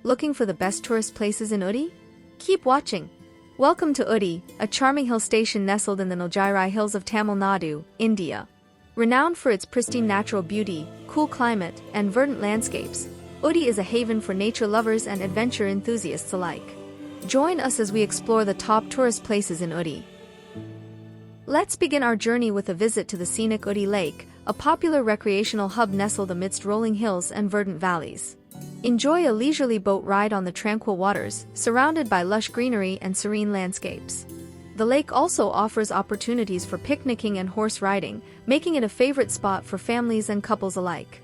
Looking for the best tourist places in Ooty? Keep watching. Welcome to Ooty, a charming hill station nestled in the Nilgiri hills of Tamil Nadu, India. Renowned for its pristine natural beauty, cool climate, and verdant landscapes, Ooty is a haven for nature lovers and adventure enthusiasts alike. Join us as we explore the top tourist places in Ooty. Let's begin our journey with a visit to the scenic Ooty Lake, a popular recreational hub nestled amidst rolling hills and verdant valleys. Enjoy a leisurely boat ride on the tranquil waters, surrounded by lush greenery and serene landscapes. The lake also offers opportunities for picnicking and horse riding, making it a favorite spot for families and couples alike.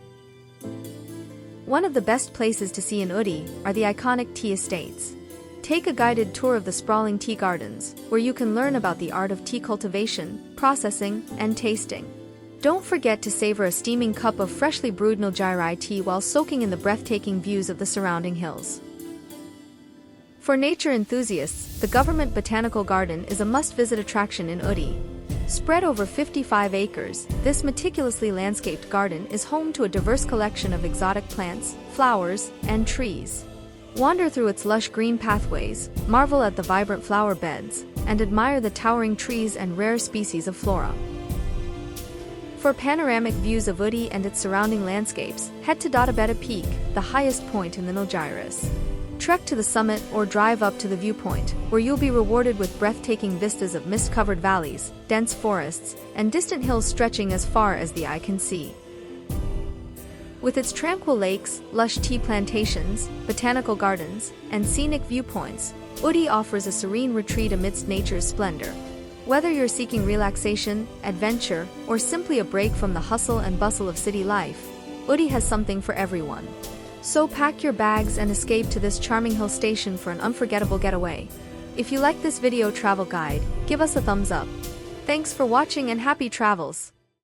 One of the best places to see in Ooty are the iconic tea estates. Take a guided tour of the sprawling tea gardens, where you can learn about the art of tea cultivation, processing, and tasting. Don't forget to savor a steaming cup of freshly brewed Nilgiri tea while soaking in the breathtaking views of the surrounding hills. For nature enthusiasts, the government Botanical Garden is a must-visit attraction in Ooty. Spread over 55 acres, this meticulously landscaped garden is home to a diverse collection of exotic plants, flowers, and trees. Wander through its lush green pathways, marvel at the vibrant flower beds, and admire the towering trees and rare species of flora. For panoramic views of Ooty and its surrounding landscapes, head to Doddabetta Peak, the highest point in the Nilgiris. Trek to the summit or drive up to the viewpoint, where you'll be rewarded with breathtaking vistas of mist-covered valleys, dense forests, and distant hills stretching as far as the eye can see. With its tranquil lakes, lush tea plantations, botanical gardens, and scenic viewpoints, Ooty offers a serene retreat amidst nature's splendor. Whether you're seeking relaxation, adventure, or simply a break from the hustle and bustle of city life, Ooty has something for everyone. So pack your bags and escape to this charming hill station for an unforgettable getaway. If you like this video travel guide, give us a thumbs up. Thanks for watching and happy travels!